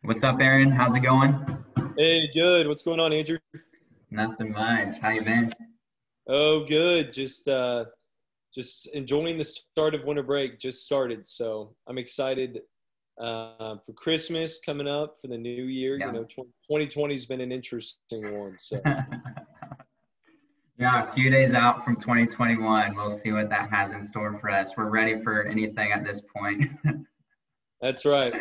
What's up, Aaron? How's it going? Hey, good. What's going on, Andrew? Nothing much. How you been? Oh, good. Just enjoying the start of winter break. Just started, so I'm excited for Christmas coming up for the new year. Yeah. 2020 has been an interesting one. So Yeah, a few days out from 2021. We'll see what that has in store for us. We're ready for anything at this point. that's right.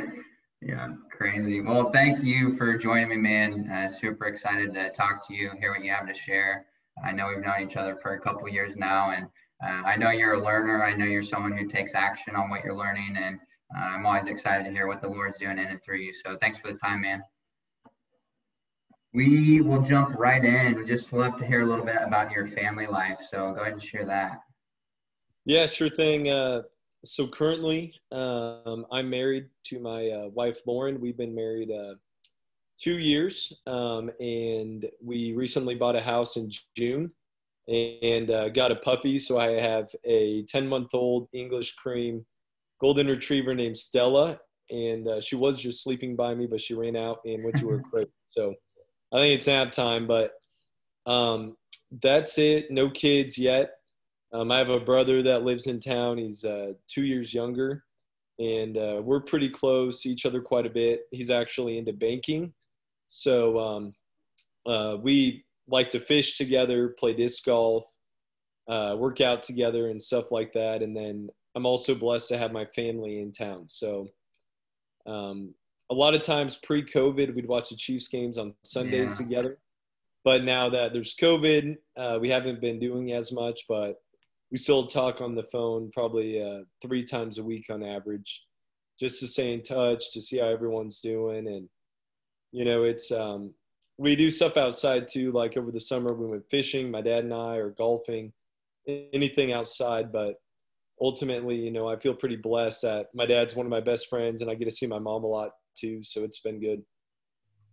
Yeah, crazy. Well, thank you for joining me, man. Super excited to talk to you, hear what you have to share. I know we've known each other for a couple years now, and I know you're a learner. I know you're someone who takes action on what you're learning, and I'm always excited to hear what the Lord's doing in and through you. So thanks for the time, man. We will jump right in. Just love to hear a little bit about your family life. So go ahead and share that. Yeah, sure thing. So currently, I'm married to my wife, Lauren. We've been married 2 years, and we recently bought a house in June and got a puppy. So I have a 10-month-old English cream golden retriever named Stella, and she was just sleeping by me, but she ran out and went to her crate. So I think it's nap time, but um, that's it. No kids yet. I have a brother that lives in town. He's 2 years younger, and we're pretty close to each other quite a bit. He's actually into banking, so we like to fish together, play disc golf, work out together, and stuff like that. And then I'm also blessed to have my family in town. So um, a lot of times pre-COVID, we'd watch the Chiefs games on Sundays Yeah, together. But now that there's COVID, we haven't been doing as much, but we still talk on the phone probably 3 times a week on average, just to stay in touch, to see how everyone's doing. And, it's, we do stuff outside too, like over the summer we went fishing, my dad and I, or golfing, anything outside. But ultimately, I feel pretty blessed that my dad's one of my best friends and I get to see my mom a lot too. So it's been good.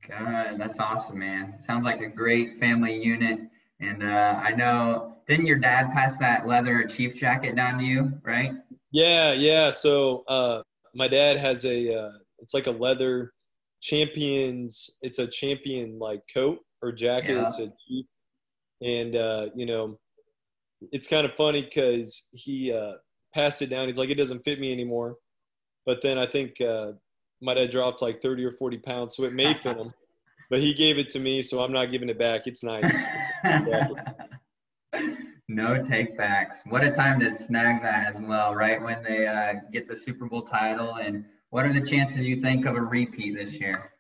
good. That's awesome, man. Sounds like a great family unit. And I know, didn't your dad pass that leather chief jacket down to you, right? Yeah, yeah. So my dad has it's like a leather it's a champion like coat or jacket. Yeah. It's a Jeep. And, it's kind of funny because he passed it down. He's like, it doesn't fit me anymore. But then I think my dad dropped like 30 or 40 pounds, so it may fit him. But he gave it to me, so I'm not giving it back. It's nice. It's a nice jacket. No take backs. What a time to snag that as well, right? When they get the Super Bowl title. And what are the chances you think of a repeat this year?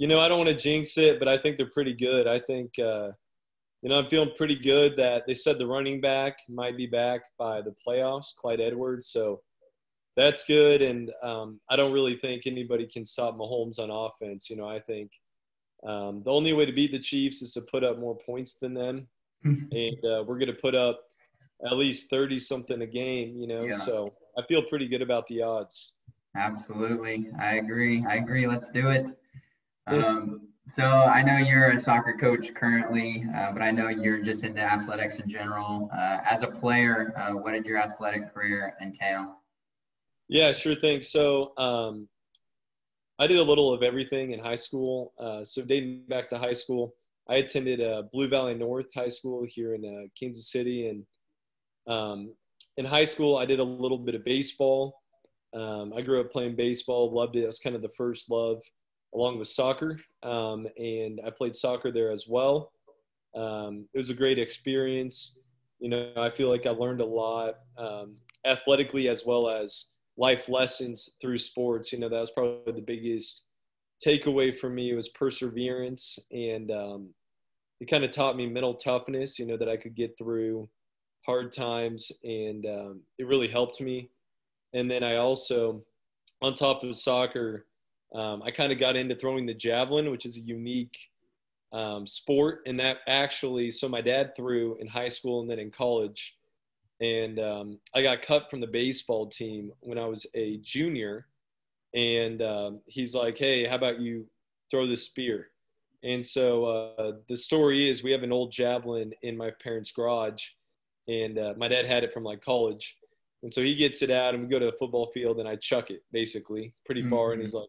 I don't want to jinx it, but I think they're pretty good. I think I'm feeling pretty good that they said the running back might be back by the playoffs, Clyde Edwards. So that's good. And I don't really think anybody can stop Mahomes on offense. I think the only way to beat the Chiefs is to put up more points than them. And we're going to put up at least 30 something a game. Yeah, So I feel pretty good about the odds. absolutely. I agree. I agree. Let's do it. So I know you're a soccer coach currently, but I know you're just into athletics in general. As a player, what did your athletic career entail? Yeah, sure thing. So I did a little of everything in high school. So dating back to high school, I attended Blue Valley North High School here in Kansas City. And in high school, I did a little bit of baseball. I grew up playing baseball, loved it. It was kind of the first love along with soccer. And I played soccer there as well. It was a great experience. I feel like I learned a lot athletically as well as life lessons through sports. That was probably the biggest takeaway for me was perseverance. And it kind of taught me mental toughness, that I could get through hard times. And it really helped me. And then I also, on top of soccer, I kind of got into throwing the javelin, which is a unique sport. And that actually, so my dad threw in high school and then in college. And I got cut from the baseball team when I was a junior. And he's like, hey, how about you throw the spear? And so the story is we have an old javelin in my parents' garage. And my dad had it from like college. And so he gets it out and we go to the football field and I chuck it basically pretty far. And Mhm. he's like,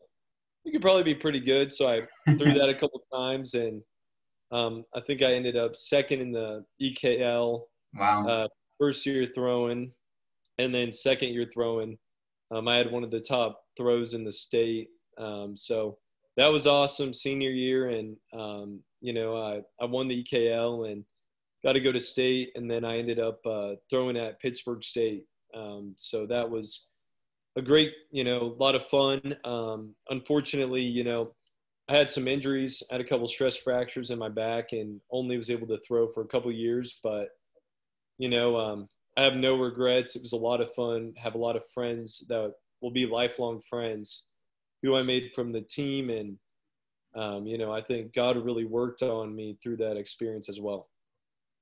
You could probably be pretty good. So I threw that a couple times, and I think I ended up second in the EKL, Wow. first year throwing, and then second year throwing. I had one of the top throws in the state. So that was awesome senior year. And, I won the EKL and got to go to state. And then I ended up throwing at Pittsburgh State. So that was a great, lot of fun. Unfortunately, I had some injuries. I had a couple stress fractures in my back and only was able to throw for a couple years. But, I have no regrets. It was a lot of fun. Have a lot of friends that will be lifelong friends who I made from the team. And, I think God really worked on me through that experience as well.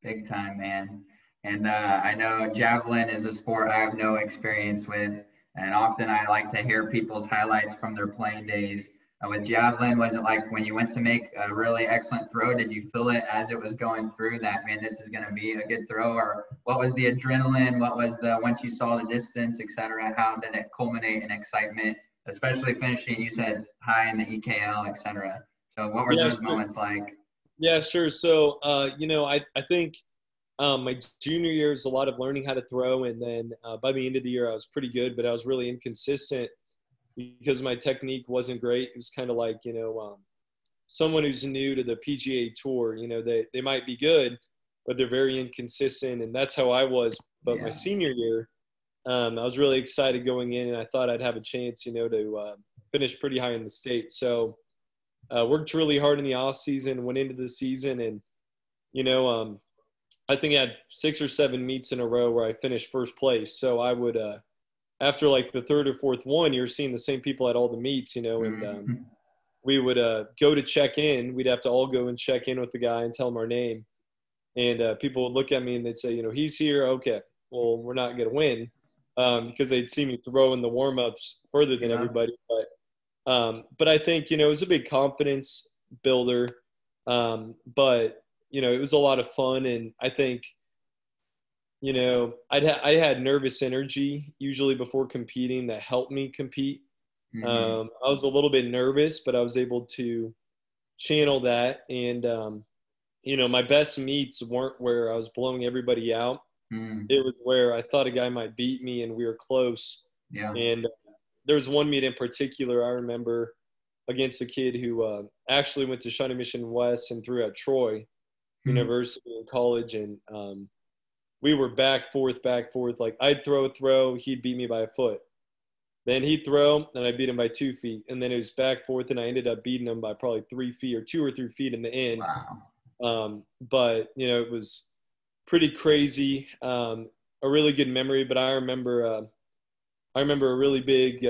Big time, man. And I know javelin is a sport I have no experience with, and often I like to hear people's highlights from their playing days. With javelin, was it like when you went to make a really excellent throw? Did you feel it as it was going through that, man, this is going to be a good throw? Or what was the adrenaline? What was the once you saw the distance, etc.? How did it culminate in excitement, especially finishing? You said high in the EKL, etc. So what were Yeah, those sure. moments like? Yeah, sure. So, I think my junior year is a lot of learning how to throw. And then by the end of the year, I was pretty good, but I was really inconsistent because my technique wasn't great. It was kind of like, someone who's new to the PGA Tour, they might be good, but they're very inconsistent. And that's how I was. But my Yeah. senior year, I was really excited going in, and I thought I'd have a chance, to finish pretty high in the state. So worked really hard in the off season, went into the season, and you know, I think I had 6 or 7 meets in a row where I finished first place. So I would, after like the third or fourth one, you're seeing the same people at all the meets, and Mhm. we would go to check in. We'd have to all go and check in with the guy and tell him our name. And people would look at me and they'd say, he's here. Okay, well, we're not going to win because they'd see me throw in the warm-ups further than Yeah. everybody. But I think, it was a big confidence builder. But, it was a lot of fun. And I think, I had nervous energy usually before competing that helped me compete. Hmm. I was a little bit nervous, but I was able to channel that. And, my best meets weren't where I was blowing everybody out. Mm. It was where I thought a guy might beat me and we were close. Yeah. And there was one meet in particular I remember against a kid who actually went to Shawnee Mission West and threw at Troy Mhm. University in college. And we were back, forth, back, forth. Like I'd throw a throw, he'd beat me by a foot. Then he'd throw, and I beat him by 2 feet. And then it was back, forth, and I ended up beating him by probably 3 feet or 2 or 3 feet in the end. Wow. But, it was pretty crazy. A really good memory, but I remember a really big,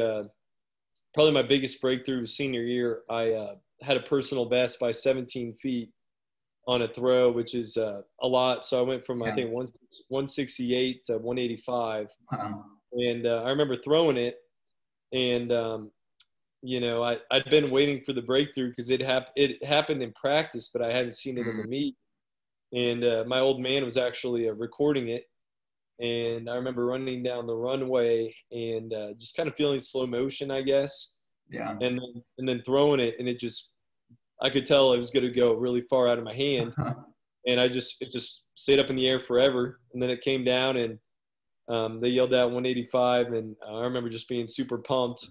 probably my biggest breakthrough was senior year. I had a personal best by 17 feet on a throw, which is a lot. So I went from, I Yeah. think, 168 to 185. Wow. And I remember throwing it. And, I'd been waiting for the breakthrough because it happened in practice, but I hadn't seen it in Mm. the meet. And my old man was actually recording it. And I remember running down the runway and just kind of feeling slow motion, I guess, Yeah. and then throwing it, and I could tell it was going to go really far out of my hand, and it just stayed up in the air forever, and then it came down, and they yelled out 185, and I remember just being super pumped,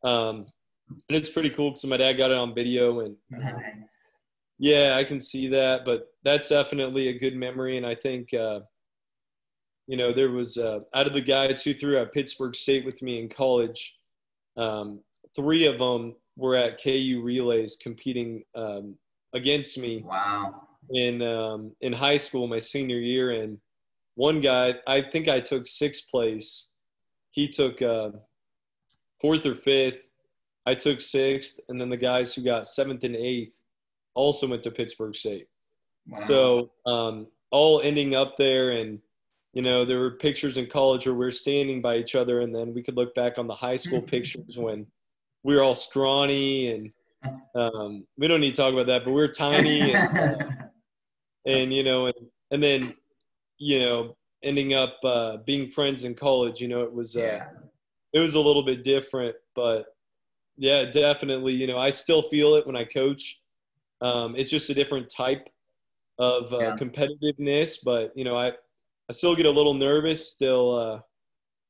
and it's pretty cool because my dad got it on video, and Nice. yeah, I can see that, but that's definitely a good memory, and I think. There was out of the guys who threw at Pittsburgh State with me in college, um, 3 of them were at KU relays competing against me Wow. in high school my senior year. And one guy, I think I took sixth place. He took fourth or fifth. I took sixth, and then the guys who got seventh and eighth also went to Pittsburgh State. Wow. So all ending up there, and there were pictures in college where we were standing by each other, and then we could look back on the high school pictures when we were all scrawny, and we don't need to talk about that, but we were tiny, and and then ending up being friends in college. It was Yeah. it was a little bit different, but Yeah, definitely. I still feel it when I coach. It's just a different type of Yeah, competitiveness, but I still get a little nervous, still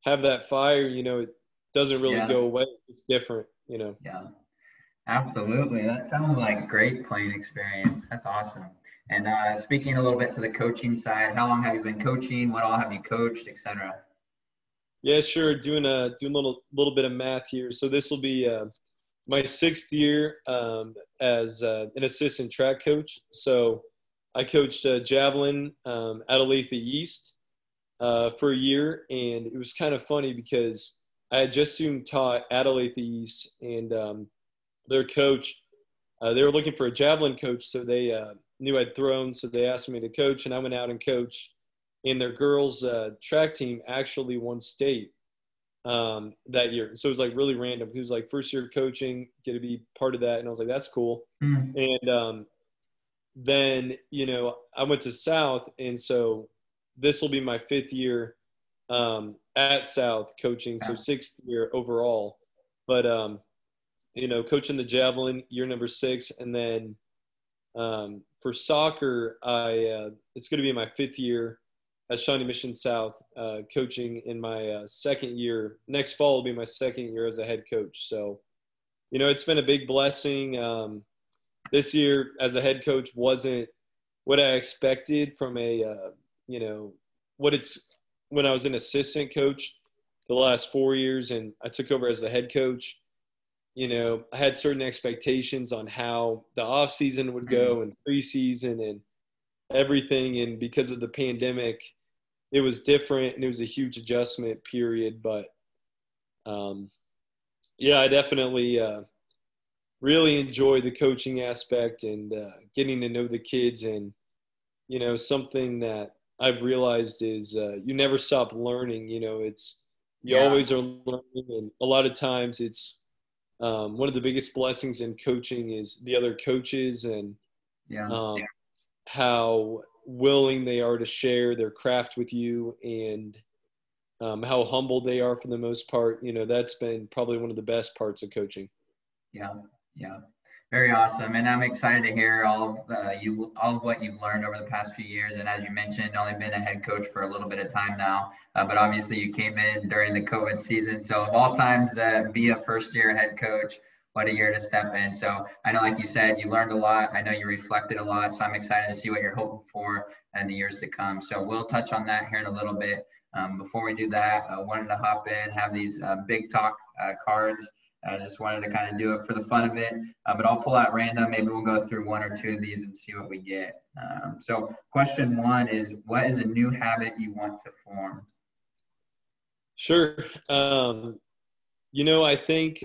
have that fire. It doesn't really yeah, go away. It's different. yeah. Absolutely. That sounds like great playing experience. That's awesome. And speaking a little bit to the coaching side, how long have you been coaching? What all have you coached, etc.? Yeah, sure. Doing a little bit of math here. So this will be my sixth year as an assistant track coach. So I coached javelin at Olathe East for a year, and it was kind of funny because I had just soon taught at Olathe East, and their coach, they were looking for a javelin coach, so they knew I'd thrown, so they asked me to coach, and I went out and coached. And their girls track team actually won state that year. So it was like really random. He was like, first year coaching, get to be part of that. And I was like, that's cool. Hmm. And then, I went to South. And so this will be my fifth year at South coaching. So Yeah. sixth year overall. But, coaching the javelin, year number 6. And then for soccer, it's going to be my fifth year at Shawnee Mission South, coaching in my second year. Next fall will be my second year as a head coach. So, it's been a big blessing. This year as a head coach wasn't what I expected from what it's when I was an assistant coach the last 4 years and I took over as the head coach. I had certain expectations on how the off season would Hmm. go and preseason and everything. And because of the pandemic, it was different and it was a huge adjustment period. But um, yeah, I definitely really enjoy the coaching aspect and getting to know the kids. And, something that I've realized is you never stop learning. You Yeah. always are learning. And a lot of times it's one of the biggest blessings in coaching is the other coaches and Yeah. um, how willing they are to share their craft with you and how humble they are for the most part. That's been probably one of the best parts of coaching. Yeah, yeah, very awesome. And I'm excited to hear all of what you've learned over the past few years. And as you mentioned, only been a head coach for a little bit of time now, but obviously you came in during the COVID season. So of all times to be a first year head coach, what a year to step in. So I know, like you said, you learned a lot. I know you reflected a lot. So I'm excited to see what you're hoping for in the years to come. So we'll touch on that here in a little bit. Before we do that, I wanted to hop in, have these big talk cards. I just wanted to kind of do it for the fun of it, but I'll pull out random. Maybe we'll go through one or two of these and see what we get. So question one is, what is a new habit you want to form? Sure. I think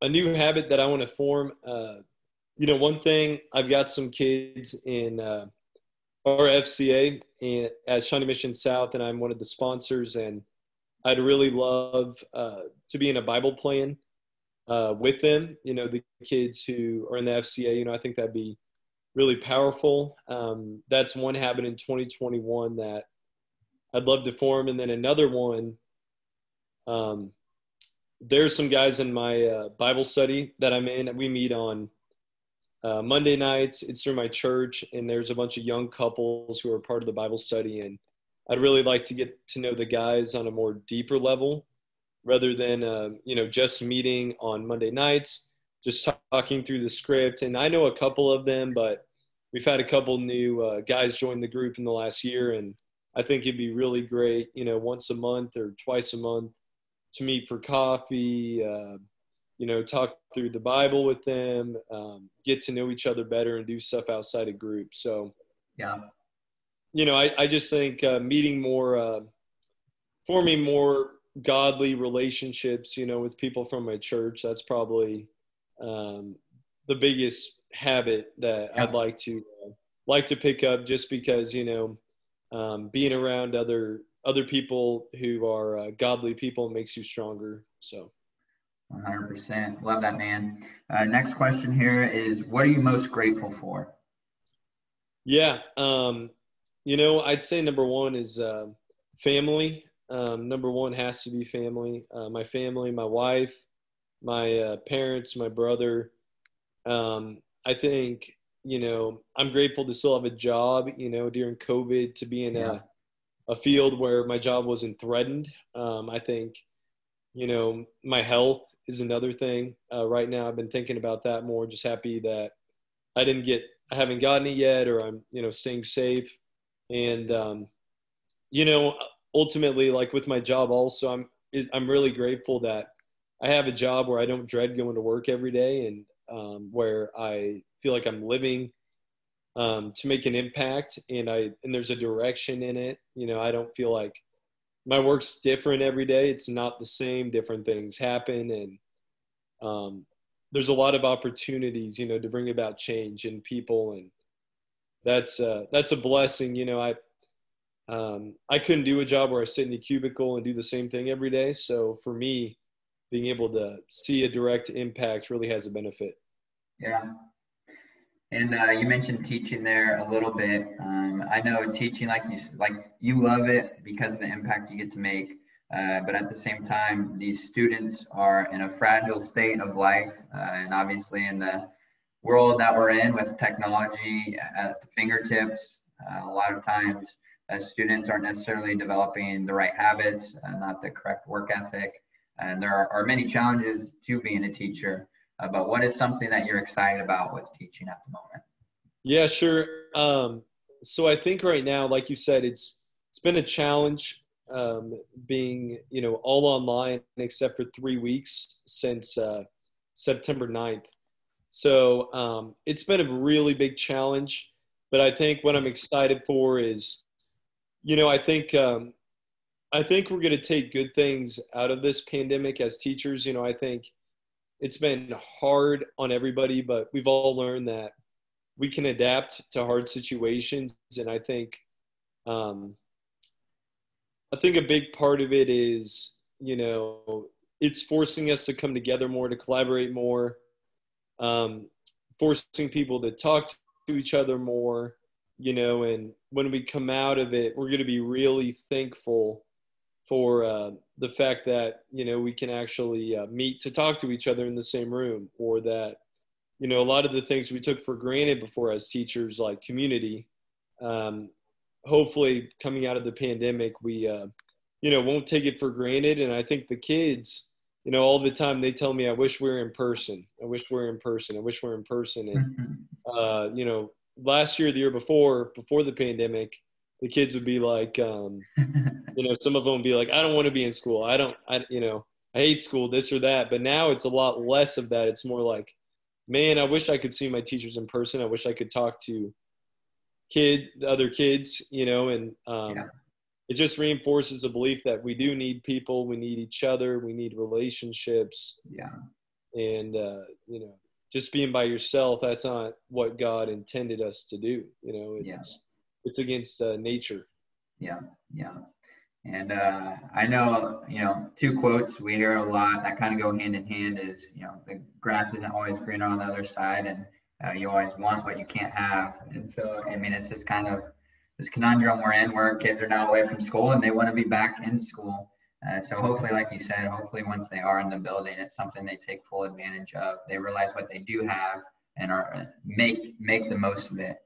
a new habit that I want to form, one thing, I've got some kids in our FCA at Shawnee Mission South, and I'm one of the sponsors, and I'd really love to be in a Bible plan with them, the kids who are in the FCA. I think that'd be really powerful. That's one habit in 2021 that I'd love to form. And then another one, um, there's some guys in my Bible study that I'm in. We meet on Monday nights. It's through my church, and there's a bunch of young couples who are part of the Bible study. And I'd really like to get to know the guys on a more deeper level rather than, just meeting on Monday nights, just talking through the script. And I know a couple of them, but we've had a couple new guys join the group in the last year. And I think it'd be really great, once a month or twice a month to meet for coffee, talk through the Bible with them, get to know each other better and do stuff outside of group. So, Yeah, I just think meeting more, forming more godly relationships, with people from my church. That's probably the biggest habit that yeah, I'd like to pick up, just because being around other people who are godly people makes you stronger. So 100%. Love that, man. Next question here is, what are you most grateful for? yeah, I'd say number one is family. Number one has to be family. My family, my wife, my parents, my brother. I think, I'm grateful to still have a job, during COVID, to be in Yeah. a field where my job wasn't threatened. I think, my health is another thing. Right now, I've been thinking about that more. Just happy that I haven't gotten it yet, or I'm, staying safe. And, you know, ultimately, like with my job, also, I'm really grateful that I have a job where I don't dread going to work every day, and where I feel like I'm living to make an impact, and there's a direction in it. I don't feel like my work's different every day. It's not the same. Different things happen, and there's a lot of opportunities, to bring about change in people, and that's a blessing. I couldn't do a job where I sit in a cubicle and do the same thing every day. So for me, being able to see a direct impact really has a benefit. Yeah. And you mentioned teaching there a little bit. I know teaching, like you love it because of the impact you get to make. But at the same time, these students are in a fragile state of life, and obviously in the world that we're in with technology at the fingertips, a lot of times students aren't necessarily developing the right habits, not the correct work ethic, and there are many challenges to being a teacher. But what is something that you're excited about with teaching at the moment? Yeah, sure. So I think right now, like you said, it's been a challenge, being all online except for 3 weeks since September 9th. So it's been a really big challenge. But I think what I'm excited for is, you know, I think um, I think we're going to take good things out of this pandemic as teachers. I think it's been hard on everybody, but we've all learned that we can adapt to hard situations. And um, I think a big part of it is, it's forcing us to come together more, to collaborate more, um, forcing people to talk to each other more, and when we come out of it, we're going to be really thankful for the fact that, we can actually meet to talk to each other in the same room, or that, a lot of the things we took for granted before as teachers, like community, um, hopefully coming out of the pandemic, we, won't take it for granted. And I think the kids, all the time they tell me, I wish we were in person. I wish we were in person. I wish we were in person. And, last year, the year before the pandemic, the kids would be like, some of them would be like, I don't want to be in school. I hate school, this or that. But now it's a lot less of that. It's more like, man, I wish I could see my teachers in person. I wish I could talk to the other kids, and Yeah. it just reinforces the belief that we do need people, we need each other, we need relationships, Yeah. and just being by yourself, that's not what God intended us to do. Yeah. It's against nature. Yeah. Yeah. And I know, two quotes we hear a lot that kind of go hand in hand is, the grass isn't always greener on the other side, and you always want what you can't have. And so, I mean, it's just kind of this conundrum we're in where kids are now away from school and they want to be back in school. So hopefully, like you said, hopefully once they are in the building, it's something they take full advantage of. They realize what they do have and make the most of it.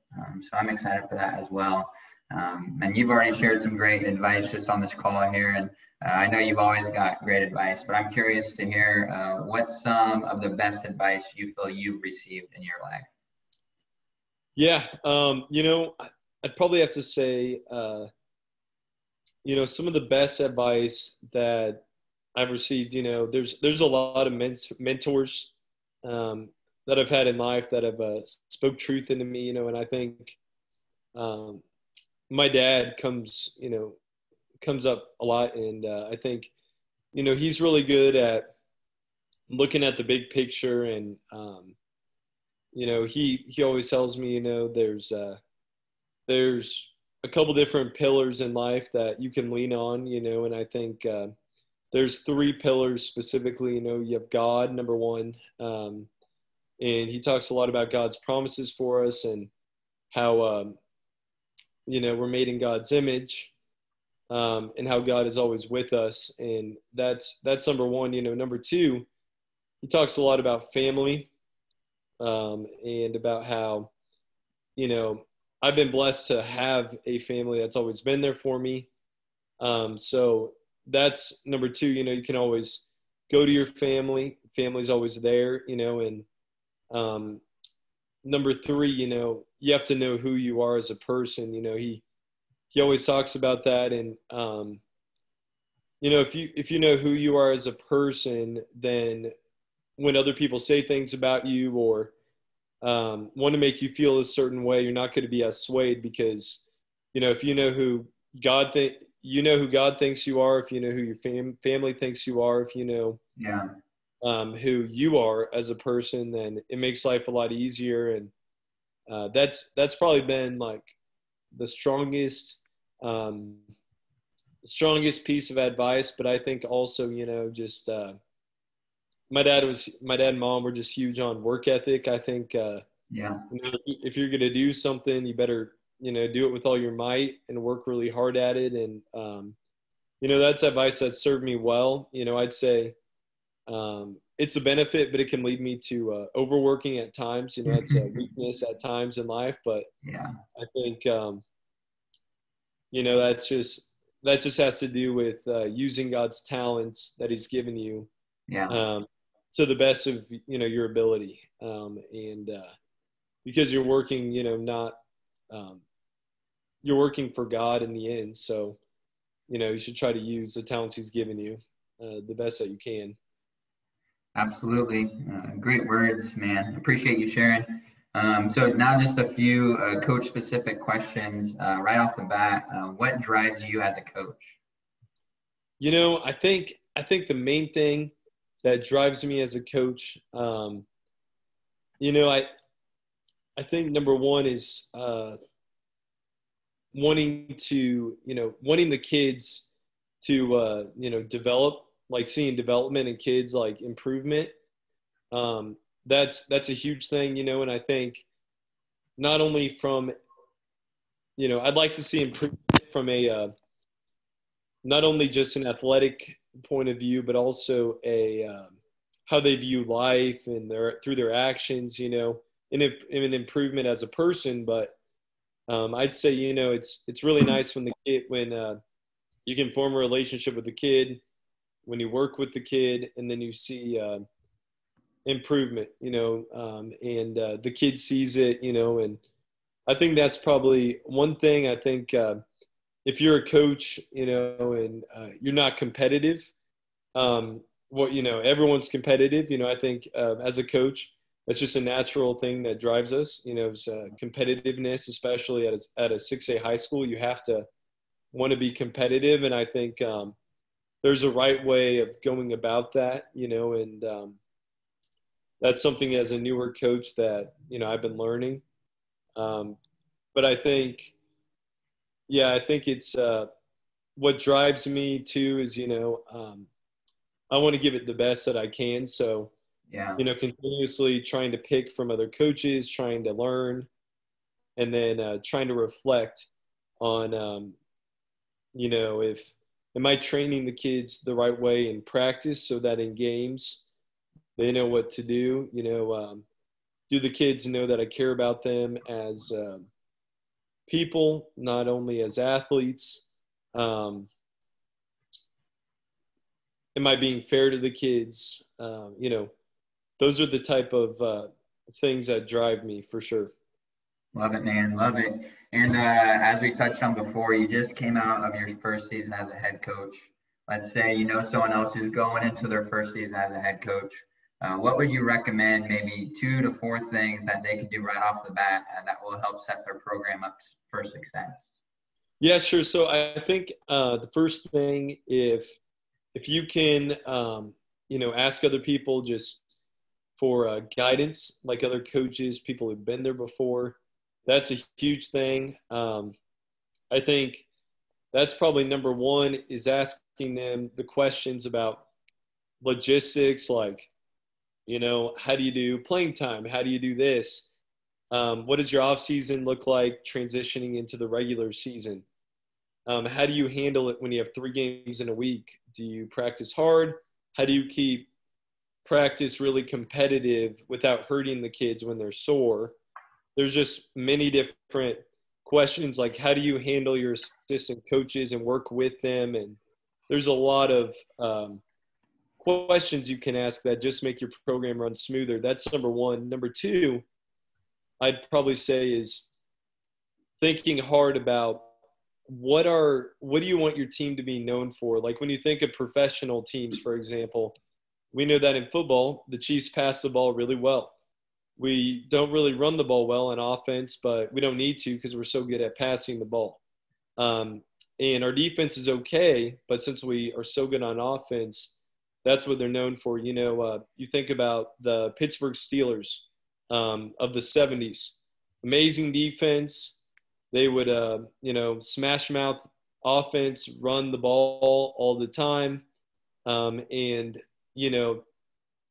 So I'm excited for that as well. And you've already shared some great advice just on this call here, and I know you've always got great advice, but I'm curious to hear what's some of the best advice you feel you've received in your life. Yeah, I'd probably have to say, some of the best advice that I've received. There's a lot of mentors that I've had in life that have spoke truth into me. And I think um, my dad comes up a lot, and I think he's really good at looking at the big picture, and he always tells me, there's a couple different pillars in life that you can lean on, and I think there's three pillars specifically. You have God, number one, and he talks a lot about God's promises for us, and how we're made in God's image, and how God is always with us, and that's number one. Number two, he talks a lot about family, and about how, I've been blessed to have a family that's always been there for me. So that's number two. You can always go to your family. Family's always there, and um, number three, you have to know who you are as a person. He always talks about that, and if you know who you are as a person, then when other people say things about you or want to make you feel a certain way, you're not going to be as swayed because, if you know who you know who God thinks you are, if you know who your family thinks you are, if you know Yeah. who you are as a person, then it makes life a lot easier. And that's probably been like the um, strongest piece of advice. But I think also, just my dad and mom were just huge on work ethic. I think Yeah. if you're going to do something, you better do it with all your might and work really hard at it. And that's advice that served me well. I'd say it's a benefit, but it can lead me to overworking at times. That's a weakness at times in life. But Yeah. I think that just has to do with using God's talents that He's given you Yeah. to the best of your ability, and because you're working, not you're working for God in the end. So you should try to use the talents He's given you the best that you can. Absolutely. Great words, man. Appreciate you sharing. So now just a few coach specific questions right off the bat. What drives you as a coach? I think the main thing that drives me as a coach, you know, I think number one is wanting the kids to develop, like seeing development in kids, like improvement. That's a huge thing, and I think not only from I'd like to see improvement from a not only just an athletic point of view, but also a how they view life and through their actions, in an improvement as a person. But I'd say it's really nice when you can form a relationship with the kid, when you work with the kid, and then you see improvement, and the kid sees it, and I think that's probably one thing. I think if you're a coach, and you're not competitive, everyone's competitive. I think as a coach, that's just a natural thing that drives us. It's competitiveness, especially at a 6A high school. You have to want to be competitive, and I think there's a right way of going about that. And that's something as a newer coach that I've been learning. But I think, yeah, I think it's what drives me too is I want to give it the best that I can. So Yeah. continuously trying to pick from other coaches, trying to learn, and then trying to reflect on if am I training the kids the right way in practice so that in games they know what to do. Do the kids know that I care about them as people, not only as athletes? Am I being fair to the kids? Those are the type of things that drive me for sure. Love it, man. Love it. And as we touched on before, you just came out of your first season as a head coach. Let's say you know someone else who's going into their first season as a head coach. What would you recommend, maybe 2 to 4 things that they could do right off the bat that will help set their program up for success? Yeah, sure. So I think the first thing, if you can, ask other people just for guidance, like other coaches, people who've been there before, that's a huge thing. I think that's probably number one, is asking them the questions about logistics, like, how do you do playing time? How do you do this? What does your off season look like transitioning into the regular season? How do you handle it when you have 3 games in a week? Do you practice hard? How do you keep practice really competitive without hurting the kids when they're sore. There's just many different questions, like how do you handle your assistant coaches and work with them? And there's a lot of questions you can ask that just make your program run smoother. That's number one. Number two, I'd probably say is thinking hard about what do you want your team to be known for? Like when you think of professional teams, for example, we know that in football, the Chiefs pass the ball really well. We don't really run the ball well on offense, but we don't need to because we're so good at passing the ball. And our defense is okay, but since we are so good on offense, that's what they're known for. You think about the Pittsburgh Steelers of the 70s. Amazing defense. They would, smash mouth offense, run the ball all the time. And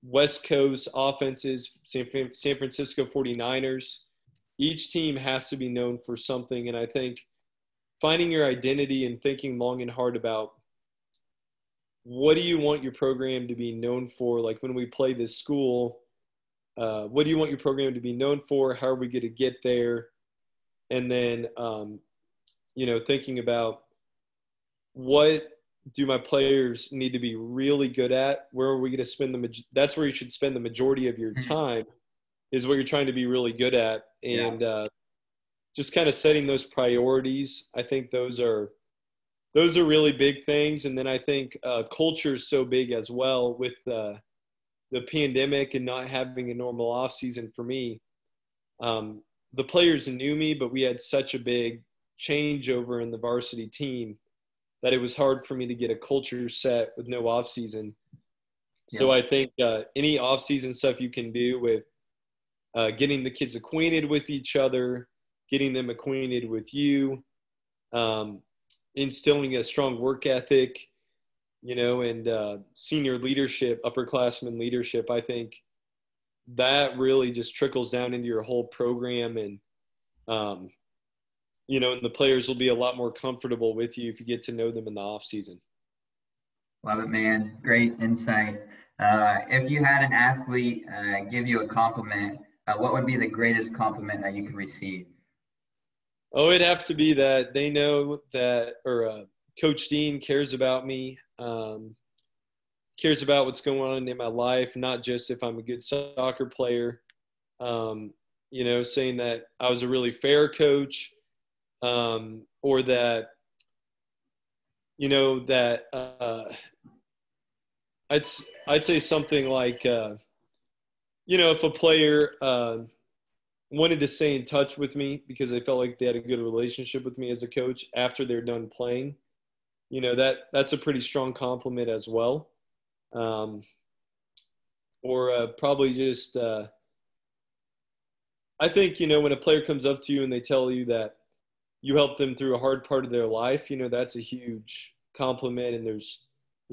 West Coast offenses, San Francisco 49ers, each team has to be known for something. And I think finding your identity and thinking long and hard about what do you want your program to be known for? Like when we play this school, what do you want your program to be known for? How are we going to get there? And then, thinking about what do my players need to be really good at? Where are we going to spend that's where you should spend the majority of your time, is what you're trying to be really good at. And just kind of setting those priorities. I think those are really big things. And then I think culture is so big as well with the pandemic and not having a normal off season for me. The players knew me, but we had such a big changeover in the varsity team that it was hard for me to get a culture set with no off season. So I think any off season stuff you can do with getting the kids acquainted with each other, getting them acquainted with you, instilling a strong work ethic, and senior leadership, upperclassmen leadership, I think that really just trickles down into your whole program. And, and the players will be a lot more comfortable with you if you get to know them in the off season. Love it, man. Great insight. If you had an athlete give you a compliment, what would be the greatest compliment that you could receive? Oh, it'd have to be that they know that, or Coach Dean cares about me, cares about what's going on in my life, not just if I'm a good soccer player, saying that I was a really fair coach, or that, I'd say something like, if a player wanted to stay in touch with me because they felt like they had a good relationship with me as a coach after they're done playing, that's a pretty strong compliment as well. Or probably just, I think, when a player comes up to you and they tell you that you helped them through a hard part of their life, that's a huge compliment. And there's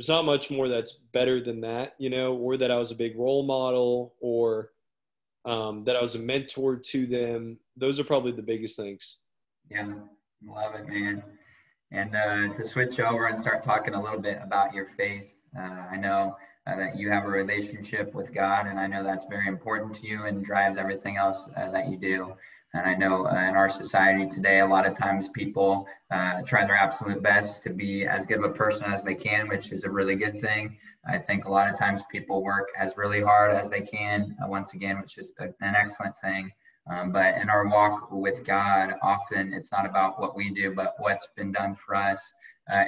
not much more that's better than that, or that I was a big role model, or that I was a mentor to them. Those are probably the biggest things. Yeah, love it, man. And to switch over and start talking a little bit about your faith, I know that you have a relationship with God, and I know that's very important to you and drives everything else that you do. And I know in our society today, a lot of times people try their absolute best to be as good of a person as they can, which is a really good thing. I think a lot of times people work as really hard as they can, once again, which is an excellent thing. But in our walk with God, often it's not about what we do, but what's been done for us.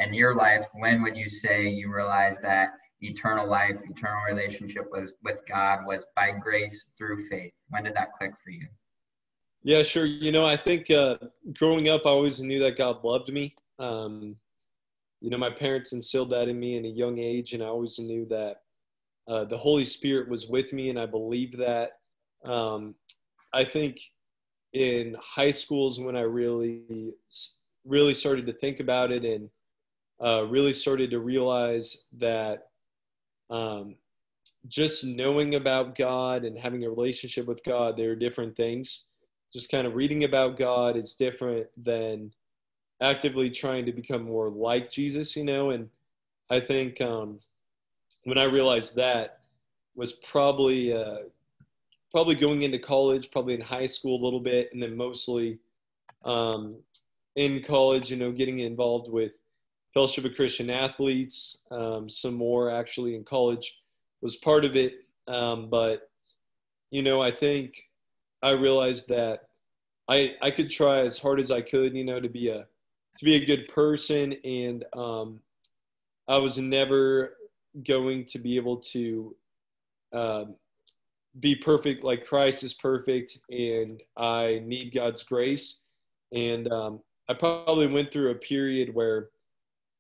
In your life, when would you say you realized that eternal life, eternal relationship with God was by grace through faith? When did that click for you? Yeah, sure. I think growing up, I always knew that God loved me. My parents instilled that in me in a young age, and I always knew that the Holy Spirit was with me, and I believed that. I think in high school is when I really started to think about it, and really started to realize that just knowing about God and having a relationship with God, there are different things. Just kind of reading about God is different than actively trying to become more like Jesus, and I think when I realized that, was probably going into college, probably in high school a little bit, and then mostly in college, getting involved with Fellowship of Christian Athletes, some more actually in college was part of it. But, I think I realized that I could try as hard as I could, to be a good person. And I was never going to be able to be perfect like Christ is perfect, and I need God's grace. And I probably went through a period where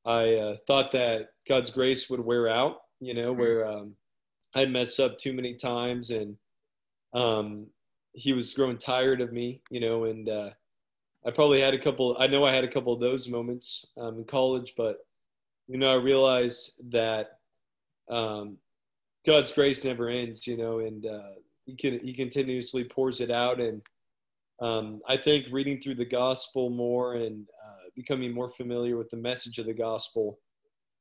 I thought that God's grace would wear out, where I'd mess up too many times, and he was growing tired of me, and I probably had I know I had a couple of those moments in college, but, I realized that God's grace never ends, and he continuously pours it out. And I think reading through the gospel more and becoming more familiar with the message of the gospel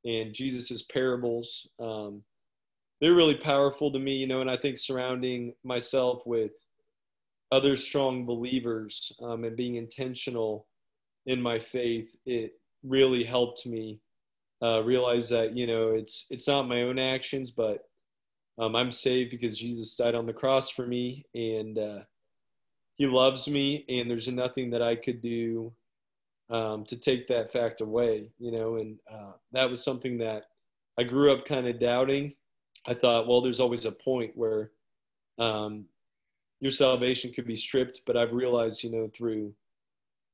and Jesus's parables, they're really powerful to me, and I think surrounding myself with other strong believers and being intentional in my faith, it really helped me realize that, it's not my own actions, but I'm saved because Jesus died on the cross for me, and he loves me, and there's nothing that I could do to take that fact away, and that was something that I grew up kind of doubting. I thought, well, there's always a point where your salvation could be stripped, but I've realized, through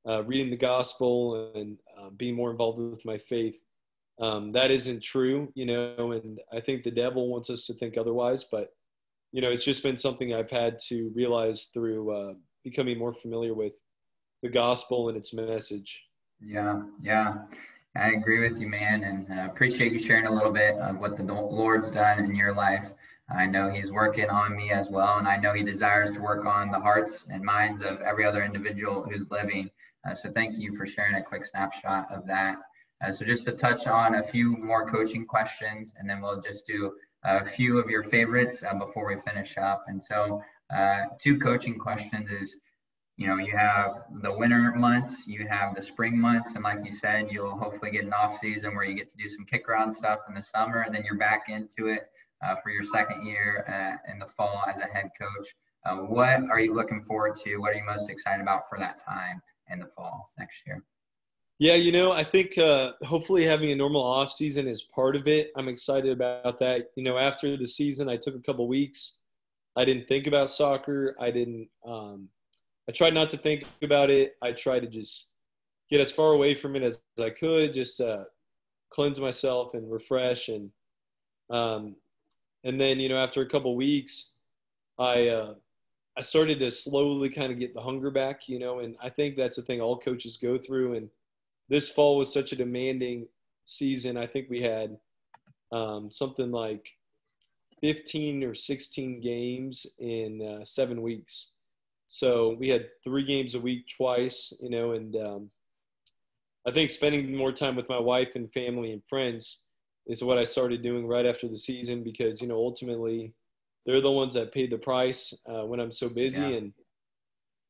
reading the gospel and being more involved with my faith, that isn't true, and I think the devil wants us to think otherwise, but, it's just been something I've had to realize through becoming more familiar with the gospel and its message. Yeah, yeah. I agree with you, man, and appreciate you sharing a little bit of what the Lord's done in your life. I know he's working on me as well, and I know he desires to work on the hearts and minds of every other individual who's living. So thank you for sharing a quick snapshot of that. So just to touch on a few more coaching questions, and then we'll just do a few of your favorites before we finish up. And so two coaching questions is, you have the winter months, you have the spring months, and like you said, you'll hopefully get an off season where you get to do some kick around stuff in the summer, and then you're back into it for your second year in the fall as a head coach. What are you looking forward to? What are you most excited about for that time in the fall next year? Yeah, I think hopefully having a normal off season is part of it. I'm excited about that. After the season, I took a couple weeks. I didn't think about soccer. I tried not to think about it. I tried to just get as far away from it as I could, just cleanse myself and refresh. And then, after a couple weeks, I started to slowly kind of get the hunger back, and I think that's a thing all coaches go through. And this fall was such a demanding season. I think we had something like 15 or 16 games in 7 weeks. So we had 3 games a week twice, and I think spending more time with my wife and family and friends is what I started doing right after the season, because, ultimately they're the ones that paid the price when I'm so busy. Yeah.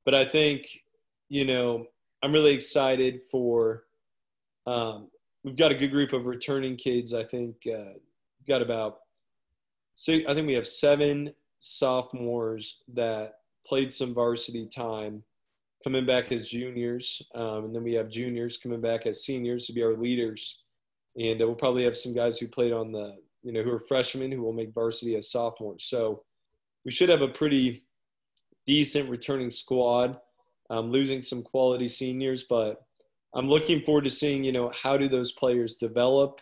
But I think, I'm really excited for, we've got a good group of returning kids. I think we've got about 6, I think we have 7 sophomores that played some varsity time coming back as juniors. And then we have juniors coming back as seniors to be our leaders. And we'll probably have some guys who played on the, who are freshmen who will make varsity as sophomores. So we should have a pretty decent returning squad, losing some quality seniors, but I'm looking forward to seeing, how do those players develop,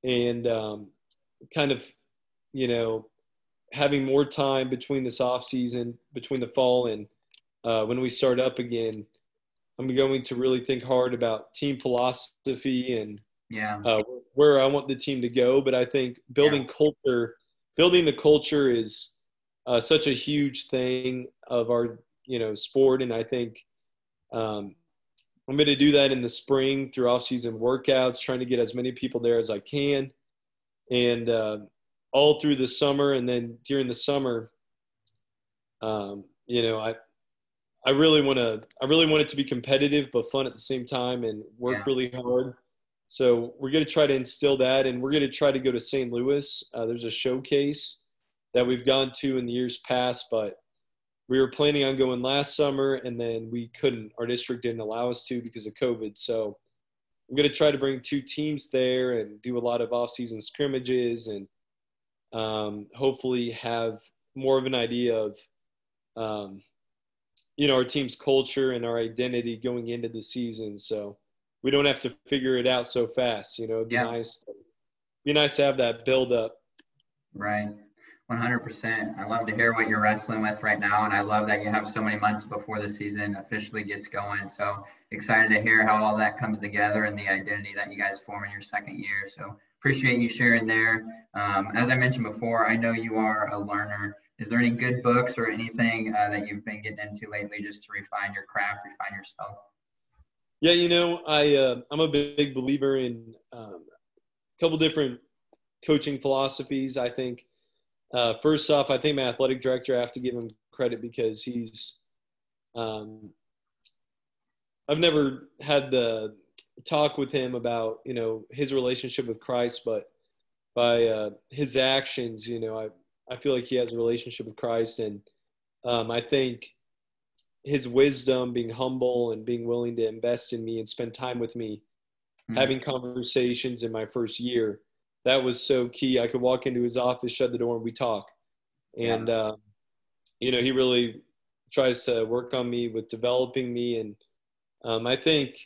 and kind of, having more time between this off season, between the fall and when we start up again. I'm going to really think hard about team philosophy and where I want the team to go. But I think building the culture is such a huge thing of our, sport. And I think I'm going to do that in the spring through off-season workouts, trying to get as many people there as I can. And all through the summer. And then during the summer, you know, I really want it to be competitive, but fun at the same time and work Yeah. really hard. So we're going to try to instill that, and we're going to try to go to St. Louis. There's a showcase that we've gone to in the years past, but we were planning on going last summer, and then we couldn't. Our district didn't allow us to because of COVID. So I'm going to try to bring 2 teams there and do a lot of off-season scrimmages, and hopefully have more of an idea of, you know, our team's culture and our identity going into the season. So we don't have to figure it out so fast. You know, it'd be Yeah. nice. Be nice to have that build up. Right. 100%. I love to hear what you're wrestling with right now, and I love that you have so many months before the season officially gets going. So excited to hear how all that comes together and the identity that you guys form in your second year. So appreciate you sharing there. As I mentioned before, I know you are a learner. Is there any good books or anything that you've been getting into lately just to refine your craft, refine yourself? Yeah, you know, I'm a big believer in a couple different coaching philosophies. I think first off, I think my athletic director, I have to give him credit because um, I've never had the talk with him about, you know, his relationship with Christ, but by his actions, you know, I feel like he has a relationship with Christ. And I think his wisdom, being humble and being willing to invest in me and spend time with me, Hmm. having conversations in my first year, that was so key. I could walk into his office, shut the door, and we talk. Yeah. And, you know, he really tries to work on me with developing me. And I think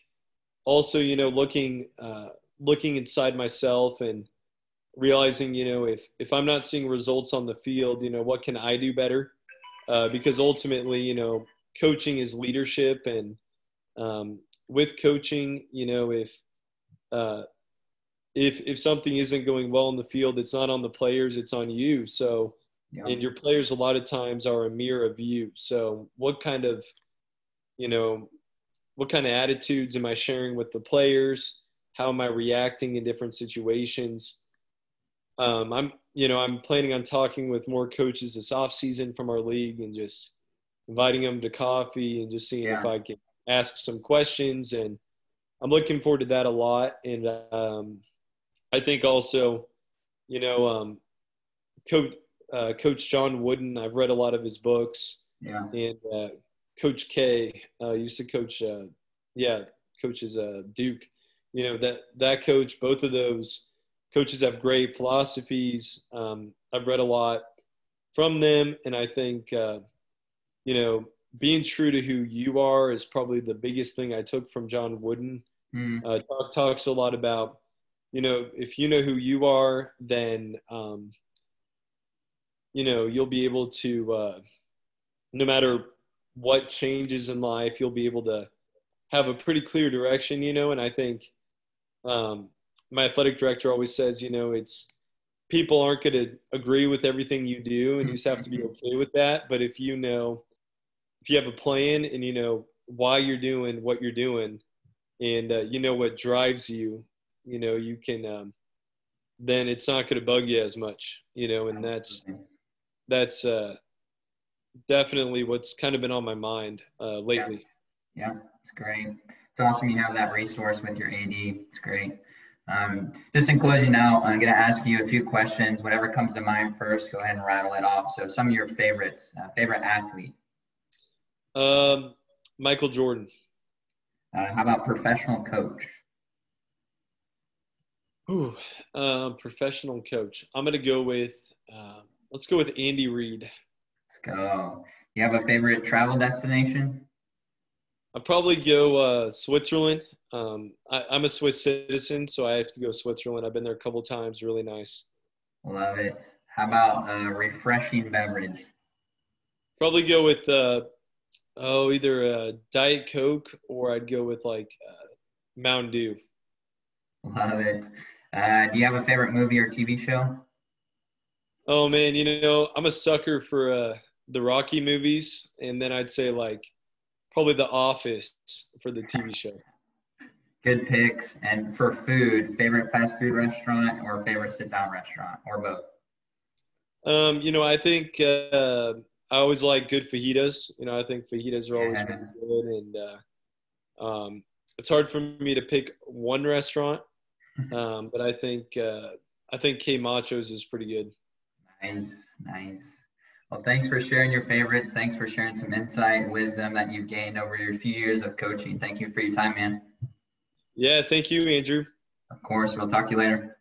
also, you know, looking inside myself and realizing, you know, if I'm not seeing results on the field, you know, what can I do better? Because ultimately, you know, coaching is leadership, and with coaching, you know, uh, if something isn't going well in the field, it's not on the players, it's on you. So, Yeah. and your players a lot of times are a mirror of you. So, you know, what kind of attitudes am I sharing with the players? How am I reacting in different situations? I'm planning on talking with more coaches this off season from our league and just inviting them to coffee and just seeing if Yeah. I can ask some questions. And I'm looking forward to that a lot. And I think also, you know, Coach Coach John Wooden. I've read a lot of his books, Yeah. and Coach K used to coach. Yeah, coaches Duke. You know that coach. Both of those coaches have great philosophies. I've read a lot from them, and I think you know, being true to who you are is probably the biggest thing I took from John Wooden. Hmm. Talks a lot about, you know, if you know who you are, then you know, you'll be able to, no matter what changes in life, you'll be able to have a pretty clear direction, you know. And I think um, my athletic director always says, you know, it's people aren't going to agree with everything you do, and you just have to be okay with that. But if you know, if you have a plan and you know why you're doing what you're doing, and you know what drives you, you know, you can, then it's not going to bug you as much, you know. And Absolutely. that's definitely what's kind of been on my mind Yeah. lately. Yeah. It's great. It's awesome you have that resource with your AD. It's great. Just in closing now, I'm going to ask you a few questions. Whatever comes to mind first, go ahead and rattle it off. So some of your favorites, favorite athlete. Um, Michael Jordan. How about professional coach? Ooh, professional coach. I'm gonna go with let's go with Andy Reid. Let's go. You have a favorite travel destination? I'll probably go Switzerland. I'm a Swiss citizen, so I have to go Switzerland. I've been there a couple times. Really nice. Love it. How about a refreshing beverage? Probably go with either a Diet Coke or I'd go with like Mountain Dew. Love it. Do you have a favorite movie or TV show? Oh man, you know I'm a sucker for the Rocky movies, and then I'd say like probably The Office for the TV show. Good picks. And for food, favorite fast food restaurant or favorite sit down restaurant or both? I think I always like good fajitas. I think fajitas are always Yeah, really good, and it's hard for me to pick one restaurant, but I think K Machos is pretty good. nice, nice. Well, thanks for sharing your favorites. Thanks for sharing some insight and wisdom that you've gained over your few years of coaching. Thank you for your time, man. Yeah, thank you, Andrew. Of course, we'll talk to you later.